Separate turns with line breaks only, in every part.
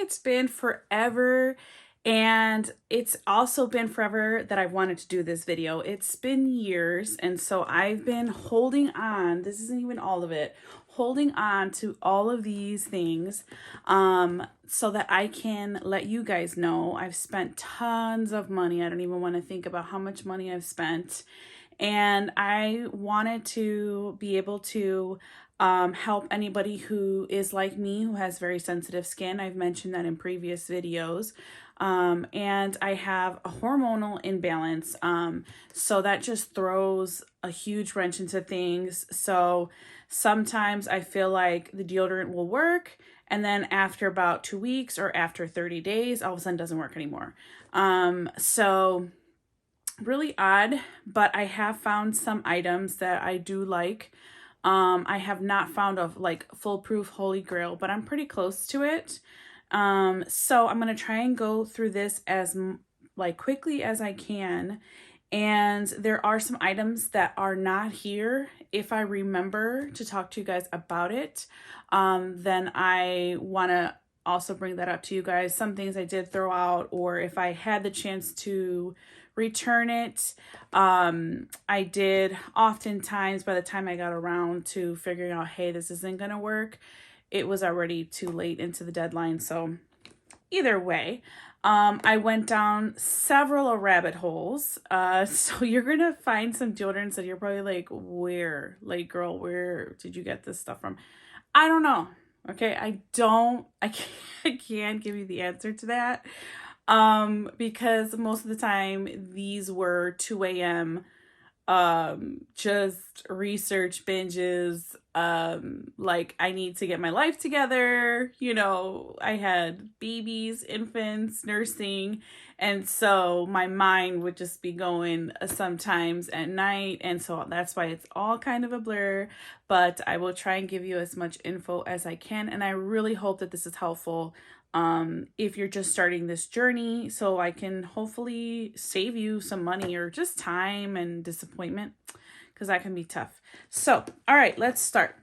it's been forever, and it's also been forever that I've wanted to do this video. It's been years, and so I've been holding on. This isn't even all of it. Holding on to all of these things so that I can let you guys know I've spent tons of money. I don't even want to think about how much money I've spent. And I wanted to be able to help anybody who is like me, who has very sensitive skin. I've mentioned that in previous videos. And I have a hormonal imbalance. So that just throws a huge wrench into things. So sometimes I feel like the deodorant will work, and then after about 2 weeks or after 30 days, all of a sudden it doesn't work anymore. So really odd, but I have found some items that I do like. I have not found a like foolproof holy grail, but I'm pretty close to it. So I'm going to try and go through this as like quickly as I can. And there are some items that are not here. If I remember to talk to you guys about it, then I want to also bring that up to you guys. Some things I did throw out, or if I had the chance to return it, I did. Oftentimes, by the time I got around to figuring out, hey, this isn't gonna work, it was already too late into the deadline. So either way, I went down several rabbit holes. So you're gonna find some deodorants that you're probably like, where? Like, girl, where did you get this stuff from? I don't know. Okay, I can't give you the answer to that. Because most of the time these were 2 a.m. Just research binges. Like, I need to get my life together. You know, I had babies, infants, nursing, and so my mind would just be going sometimes at night, and so that's why it's all kind of a blur. But I will try and give you as much info as I can, and I really hope that this is helpful if you're just starting this journey, so I can hopefully save you some money or just time and disappointment, because that can be tough. So, all right, let's start.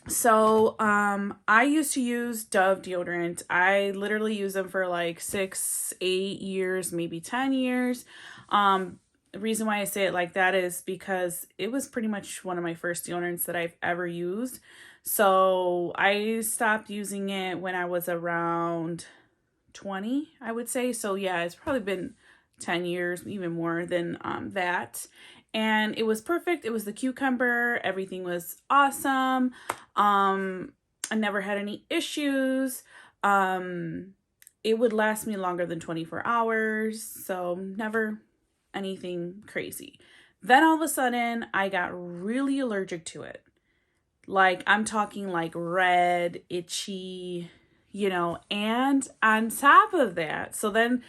So, I used to use Dove deodorant. I literally use them for like 6, 8 years, maybe 10 years. The reason why I say it like that is because it was pretty much one of my first deodorants that I've ever used. So I stopped using it when I was around 20, I would say. So yeah, it's probably been 10 years, even more than that. And it was perfect. It was the cucumber. Everything was awesome. I never had any issues. It would last me longer than 24 hours. So never anything crazy. Then all of a sudden, I got really allergic to it. Like, I'm talking like red, itchy, you know, and on top of that, so then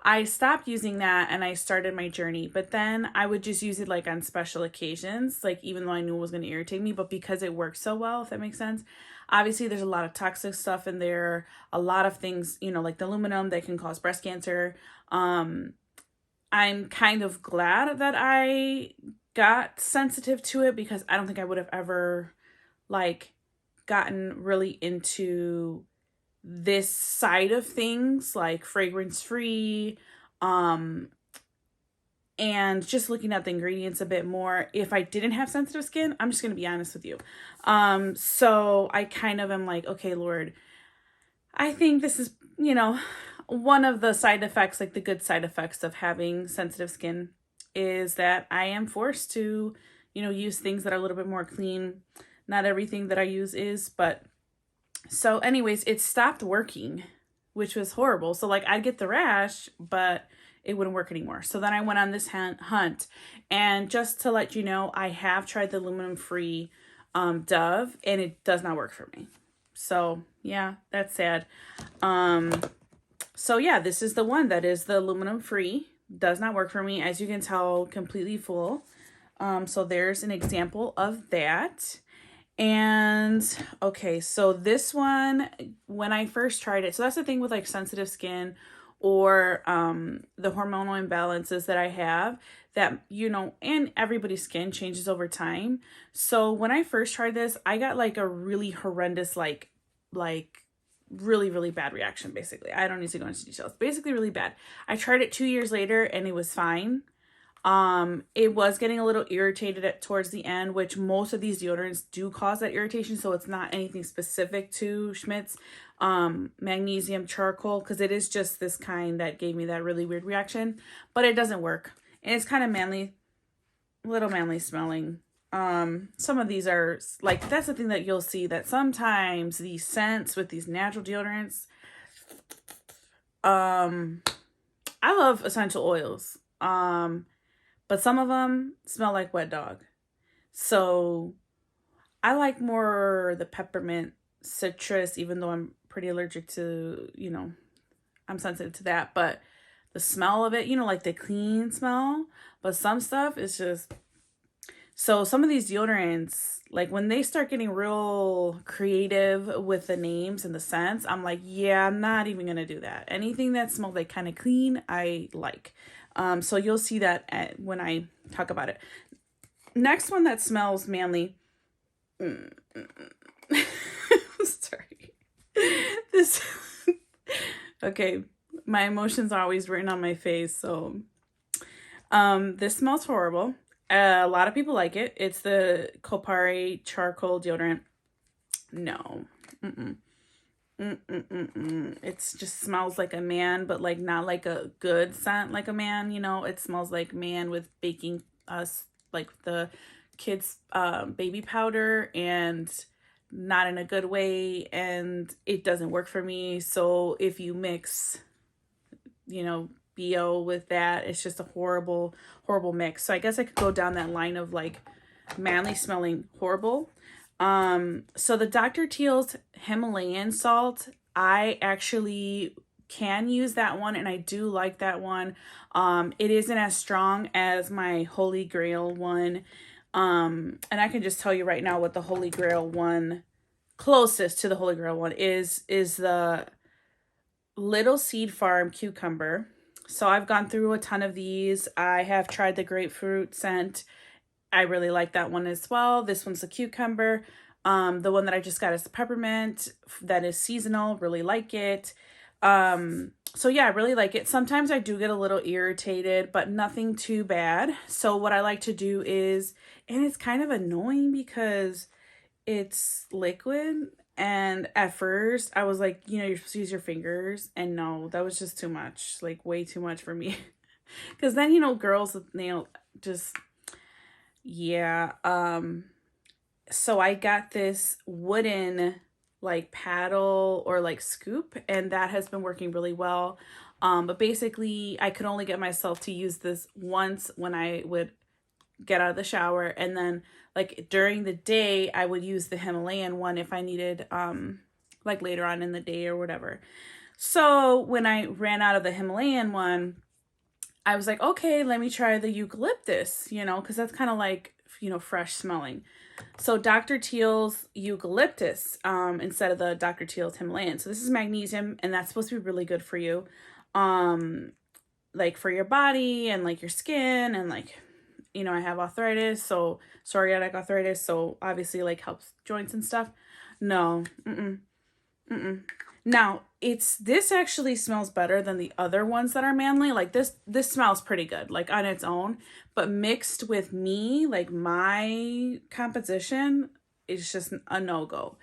I stopped using that and I started my journey. But then I would just use it like on special occasions, like even though I knew it was going to irritate me, but because it works so well, if that makes sense. Obviously, there's a lot of toxic stuff in there, a lot of things, you know, like the aluminum that can cause breast cancer. I'm kind of glad that I got sensitive to it, because I don't think I would have ever like gotten really into this side of things, like fragrance free, and just looking at the ingredients a bit more if I didn't have sensitive skin. I'm just gonna be honest with you. So I kind of am like, okay, Lord, I think this is, you know, one of the side effects, like the good side effects of having sensitive skin, is that I am forced to, you know, use things that are a little bit more clean. Not everything that I use is, but so anyways, it stopped working, which was horrible. So like, I'd get the rash, but it wouldn't work anymore. So then I went on this hunt, and just to let you know, I have tried the aluminum free Dove, and it does not work for me. So yeah, that's sad. So yeah, this is the one that is the aluminum free. Does not work for me, as you can tell, completely full. So there's an example of that. And okay, so this one, when I first tried it, so that's the thing with like sensitive skin or the hormonal imbalances that I have, that, you know, and everybody's skin changes over time. So when I first tried this, I got like a really horrendous like really, really bad reaction, basically. I don't need to go into details. Basically really bad. I tried it 2 years later and it was fine. It was getting a little irritated towards the end, which most of these deodorants do cause that irritation. So it's not anything specific to Schmidt's magnesium charcoal, because it is just this kind that gave me that really weird reaction, but it doesn't work. And it's kind of manly, little manly smelling. Some of these are like, that's the thing that you'll see, that sometimes these scents with these natural deodorants, I love essential oils. But some of them smell like wet dog. So I like more the peppermint citrus, even though I'm pretty allergic to, I'm sensitive to that. But the smell of it, like the clean smell. But some stuff is just... So some of these deodorants, like when they start getting real creative with the names and the scents, I'm like, yeah, I'm not even going to do that. Anything that smells like kind of clean, I like. So you'll see that when I talk about it. Next one that smells manly. Sorry. This. Okay. My emotions are always written on my face. So, this smells horrible. A lot of people like it. It's the Papaya charcoal deodorant. No. It just smells like a man, but like not like a good scent like a man, it smells like man with baking like the kids baby powder, and not in a good way, and it doesn't work for me. So if you mix BO with that, it's just a horrible mix. So I guess I could go down that line of like manly smelling horrible. So the DrTeal's Himalayan salt, I actually can use that one, and I do like that one. It isn't as strong as my Holy Grail one. And I can just tell you right now what the Holy Grail one, closest to the Holy Grail one is the Little Seed Farm cucumber. So I've gone through a ton of these. I have tried the grapefruit scent. I really like that one as well. This one's the cucumber. The one that I just got is the peppermint. That is seasonal. Really like it. So yeah, I really like it. Sometimes I do get a little irritated, but nothing too bad. So what I like to do is, and it's kind of annoying because it's liquid. And at first I was like, you're supposed to use your fingers. And no, that was just too much. Like way too much for me. Because then, girls with nail just... Yeah. So I got this wooden like paddle or like scoop, and that has been working really well. But basically I could only get myself to use this once when I would get out of the shower, and then like during the day I would use the Himalayan one if I needed like later on in the day or whatever. So when I ran out of the Himalayan one, I was like, okay, let me try the eucalyptus, because that's kind of like, fresh smelling. So DrTeal's eucalyptus instead of the DrTeal's Himalayan. So this is magnesium, and that's supposed to be really good for you. Like for your body and like your skin, and like, I have arthritis, so psoriatic arthritis. So obviously like helps joints and stuff. No, Now, this actually smells better than the other ones that are manly. Like this smells pretty good, like on its own, but mixed with me, like my composition, is just a no-go.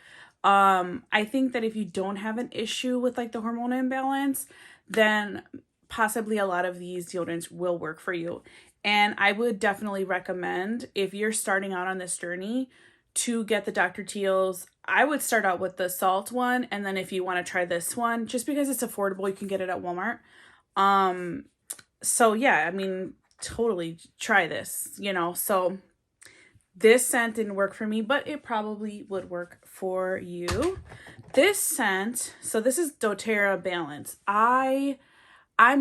I think that if you don't have an issue with like the hormonal imbalance, then possibly a lot of these deodorants will work for you. And I would definitely recommend, if you're starting out on this journey, to get the DrTeal's. I would start out with the salt one, and then if you want to try this one, just because it's affordable, you can get it at Walmart. So yeah, I mean, totally try this, So this scent didn't work for me, but it probably would work for you. This scent, so this is Doterra Balance. I'm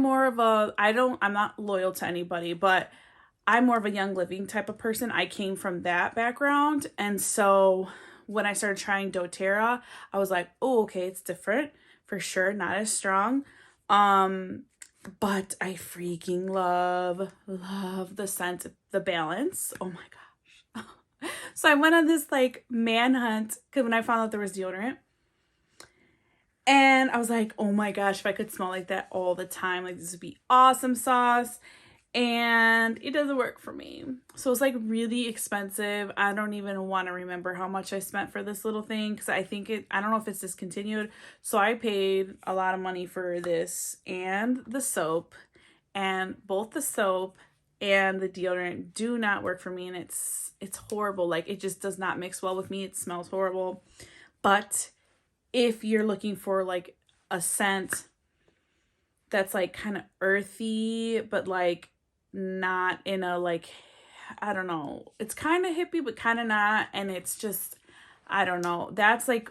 not loyal to anybody, but I'm more of a Young Living type of person. I came from that background, and so when I started trying doTERRA, I was like, oh, okay, it's different for sure, not as strong. But I freaking love the scent, the balance. Oh my gosh. So I went on this like manhunt, because when I found out there was deodorant, And I was like, oh my gosh, if I could smell like that all the time, like this would be awesome sauce. And it doesn't work for me. So it's like really expensive. I don't even want to remember how much I spent for this little thing because I don't know if it's discontinued. So I paid a lot of money for this and the soap, and both the soap and the deodorant do not work for me, and it's horrible. Like, it just does not mix well with me. It smells horrible. But if you're looking for like a scent that's like kind of earthy, but like not in a like, I don't know, it's kind of hippie but kind of not, and it's just, I don't know, that's like,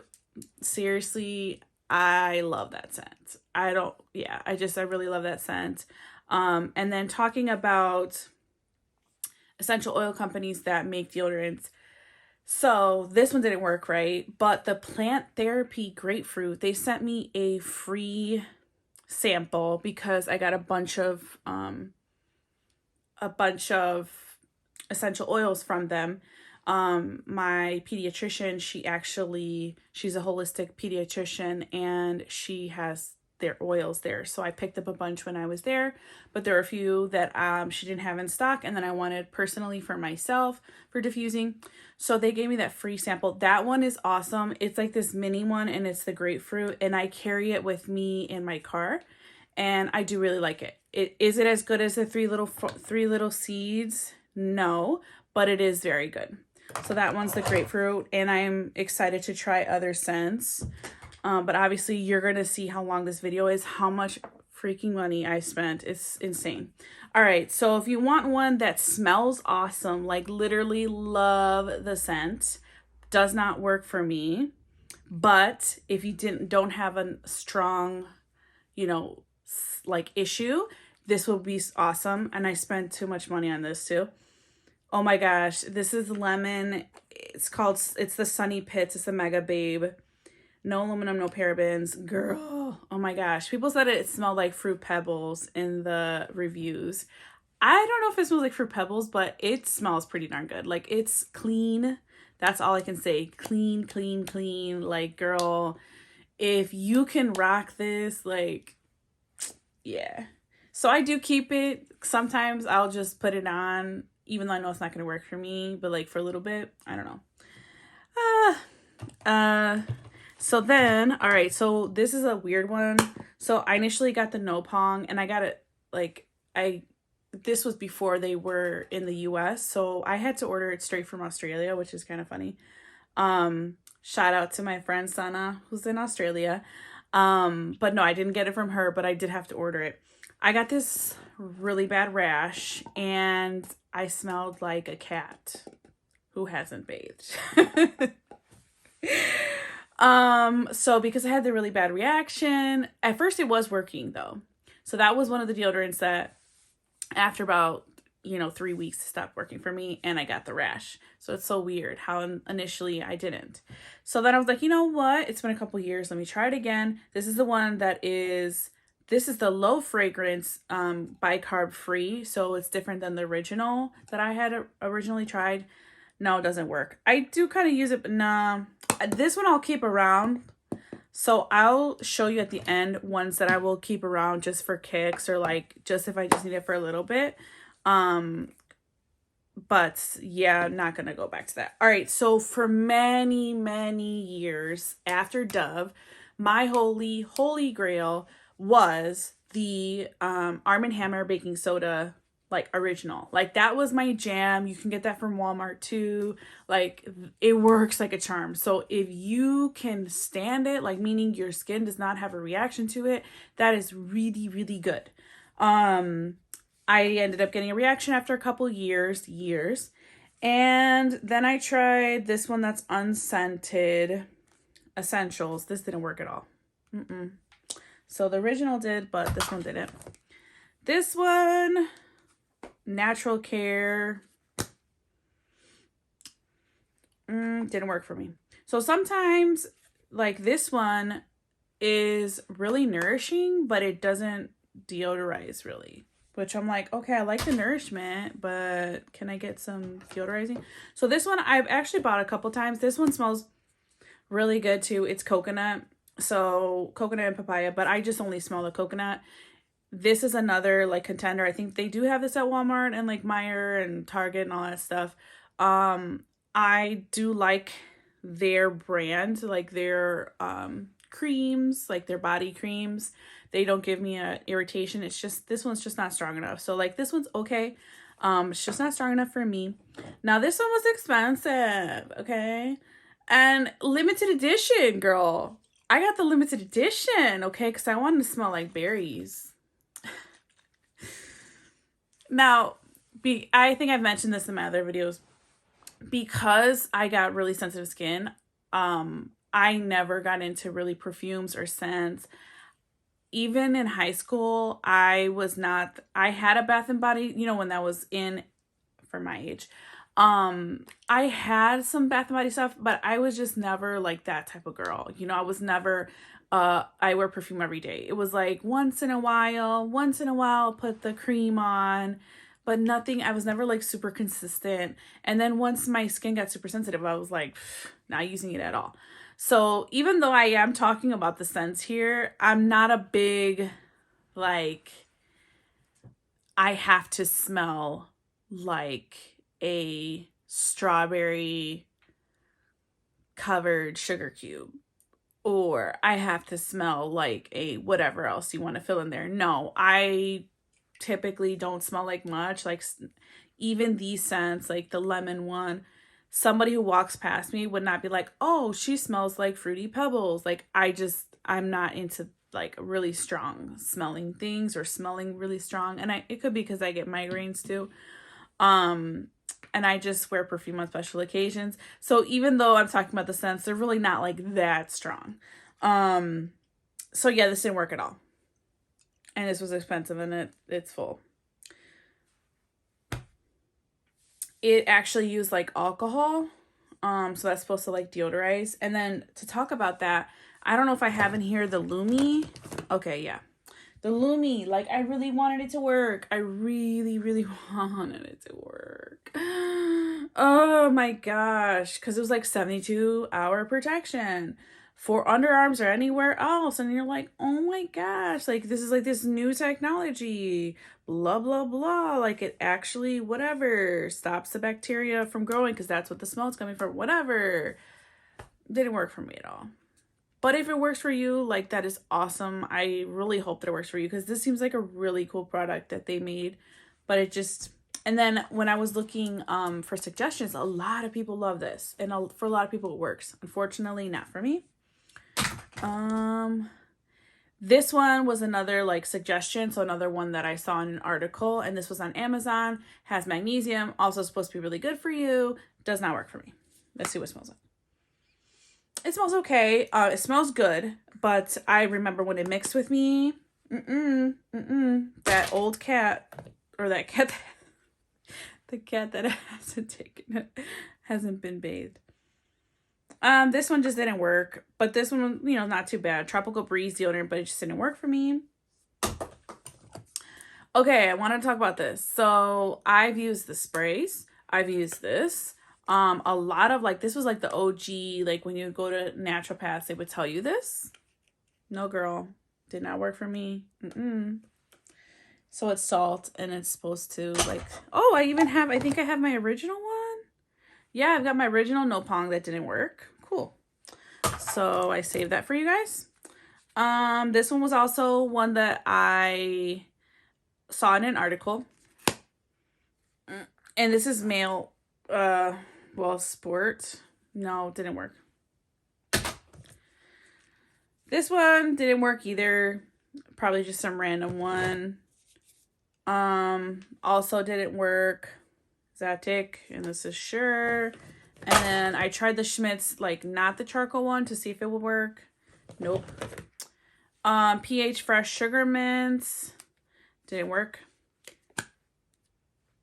seriously, I love that scent. I really love that scent. And then talking about essential oil companies that make deodorants, so this one didn't work, right? But the Plant Therapy Grapefruit, they sent me a free sample because I got a bunch of essential oils from them. My pediatrician, she's a holistic pediatrician, and she has their oils there. So I picked up a bunch when I was there, but there were a few that she didn't have in stock, and then I wanted personally for myself for diffusing. So they gave me that free sample. That one is awesome. It's like this mini one, and it's the grapefruit, and I carry it with me in my car, and I do really like it. Is it as good as the three little seeds? No, but it is very good. So that one's the grapefruit, and I'm excited to try other scents. But obviously you're going to see how long this video is, how much freaking money I spent. It's insane. All right, so if you want one that smells awesome, like literally love the scent, does not work for me. But if you don't have a strong, like issue, this will be awesome. And I spent too much money on this too. Oh my gosh, this is lemon. It's the Sunnypits. It's the MegaBabe. No aluminum, no parabens. Girl, oh my gosh. People said it smelled like Fruit Pebbles in the reviews. I don't know if it smells like Fruit Pebbles, but it smells pretty darn good. Like, it's clean. That's all I can say. Clean, clean, clean. Like, girl, if you can rock this, like, yeah. So I do keep it. Sometimes I'll just put it on, even though I know it's not going to work for me, but like for a little bit, I don't know. So then, all right, so this is a weird one. So I initially got the No Pong, and I got it, like, this was before they were in the US, so I had to order it straight from Australia, which is kind of funny. Shout out to my friend Sana, who's in Australia. But no, I didn't get it from her, but I did have to order it. I got this really bad rash, and I smelled like a cat who hasn't bathed. So because I had the really bad reaction, at first it was working though. So that was one of the deodorants that after about, 3 weeks it stopped working for me, and I got the rash. So it's so weird how initially I didn't. So then I was like, you know what? It's been a couple years. Let me try it again. This is the one this is the low fragrance, bicarb free. So it's different than the original that I had originally tried. No, it doesn't work. I do kind of use it, but nah. This one I'll keep around. So I'll show you at the end ones that I will keep around just for kicks, or like just if I just need it for a little bit. But yeah, not gonna go back to that. All right, so for many, many years after Dove, my holy grail was the Arm & Hammer baking soda, like original. Like, that was my jam. You can get that from Walmart too. Like, it works like a charm. So if you can stand it, like meaning your skin does not have a reaction to it, that is really, really good. I ended up getting a reaction after a couple years. And then I tried this one that's Unscented Essentials. This didn't work at all. So the original did, but this one didn't. This one, Natural Care, didn't work for me. So sometimes, like, this one is really nourishing, but it doesn't deodorize really. Which I'm like, okay, I like the nourishment, but can I get some deodorizing? So this one I've actually bought a couple times. This one smells really good too. It's coconut. So coconut and papaya, but I just only smell the coconut. This is another like contender. I think they do have this at Walmart and like Meijer and Target and all that stuff. I do like their brand, like their creams, like their body creams. They don't give me a irritation. It's just this one's just not strong enough. So like this one's okay. It's just not strong enough for me. Now this one was expensive, okay? And limited edition, girl. I got the limited edition, okay? Because I wanted to smell like berries. Now, I think I've mentioned this in my other videos. Because I got really sensitive skin, I never got into really perfumes or scents. Even in high school, I had a Bath and Body, you know, when that was in for my age. I had some Bath and Body stuff, but I was just never like that type of girl. You know, I was never I wear perfume every day. It was like once in a while, put the cream on, but nothing. I was never like super consistent. And then once my skin got super sensitive, I was like, not using it at all. So even though I am talking about the scents here, I'm not a big, like, I have to smell like a strawberry covered sugar cube, or I have to smell like a whatever else you want to fill in there. No, I typically don't smell like much. Like even these scents, like the lemon one, somebody who walks past me would not be like, oh, she smells like Fruity Pebbles. Like I'm not into like really strong smelling things or smelling really strong. And it could be because I get migraines too. And I just wear perfume on special occasions. So even though I'm talking about the scents, they're really not like that strong. So yeah, this didn't work at all. And this was expensive and it's full. It actually used like alcohol. So that's supposed to like deodorize. And then to talk about that, I don't know if I have in here the Lumi. Okay, yeah. The Lumi, like I really wanted it to work. I really, really wanted it to work. Oh my gosh. Because it was like 72-hour protection for underarms or anywhere else. And you're like, oh my gosh, like this is like this new technology, blah, blah, blah. Like it actually, whatever, stops the bacteria from growing because that's what the smell is coming from, whatever. Didn't work for me at all. But if it works for you, like that is awesome. I really hope that it works for you because this seems like a really cool product that they made. But it just, and then when I was looking for suggestions, a lot of people love this. And for a lot of people it works. Unfortunately, not for me. This one was another like suggestion. So another one that I saw in an article. And this was on Amazon. Has magnesium. Also supposed to be really good for you. Does not work for me. Let's see what it smells like. It smells okay. It smells good, but I remember when it mixed with me, that old cat, or that cat, the cat that hasn't been bathed. This one just didn't work, but this one, you know, not too bad. Tropical Breeze deodorant, but it just didn't work for me. Okay, I want to talk about this. So I've used the sprays. I've used this. A lot of like, this was like the OG, like when you go to naturopaths, they would tell you this. No, girl, did not work for me. So it's salt and it's supposed to like, oh, I think I have my original one. Yeah, I've got my original no Pong that didn't work. Cool. So I saved that for you guys. This one was also one that I saw in an article. And this is male, well, sport. No, didn't work. This one didn't work either. Probably just some random one. Also didn't work. Zatic, and this is Sure. And then I tried the Schmidt's, like not the charcoal one, to see if it would work. Nope. pH Fresh Sugar Mints. Didn't work.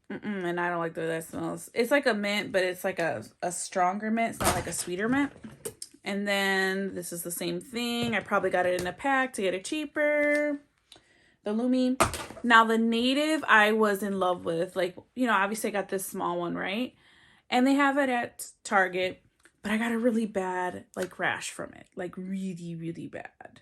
And I don't like the way that smells. It's like a mint, but it's like a stronger mint. It's not like a sweeter mint. And then this is the same thing. I probably got it in a pack to get it cheaper. The Lumi. Now the Native I was in love with. Like, you know, obviously I got this small one, right? And they have it at Target. but I got a really bad like rash from it, like really, really bad.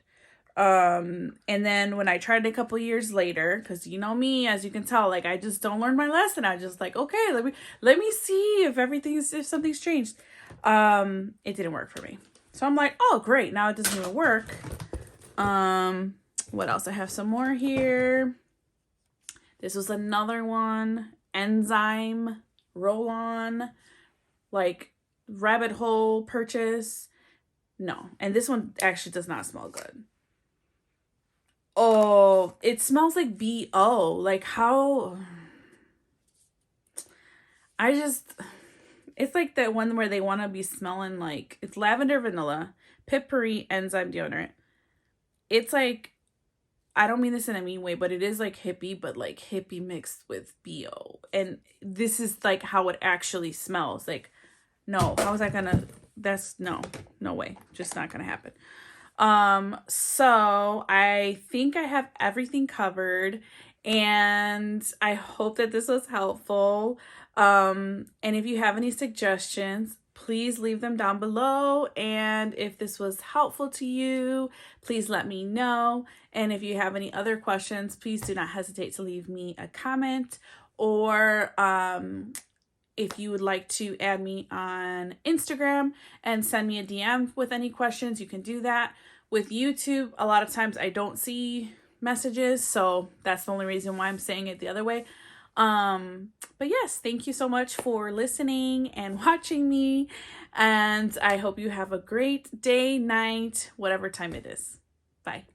And then when I tried it a couple years later, because you know me, as you can tell, like I just don't learn my lesson. I just like, okay, let me see if something's changed. It didn't work for me. So I'm like, oh great, now it doesn't even work. What else? I have some more here. This was another one. Enzyme roll-on, like rabbit hole purchase. No, and this one actually does not smell good. Oh, it smells like BO. Like how I just it's like that one where they want to be smelling like it's lavender vanilla, peppermint enzyme deodorant. It's like I don't mean this in a mean way, but it is like hippie, but like hippie mixed with BO. And this is like how it actually smells. Like, no, how is that gonna, that's no way. Just not gonna happen. So I think I have everything covered, and I hope that this was helpful. And if you have any suggestions, please leave them down below. And if this was helpful to you, please let me know. And if you have any other questions, please do not hesitate to leave me a comment, or if you would like to add me on Instagram and send me a DM with any questions, you can do that. With YouTube, a lot of times I don't see messages, so that's the only reason why I'm saying it the other way. But yes, thank you so much for listening and watching me, and I hope you have a great day, night, whatever time it is. Bye.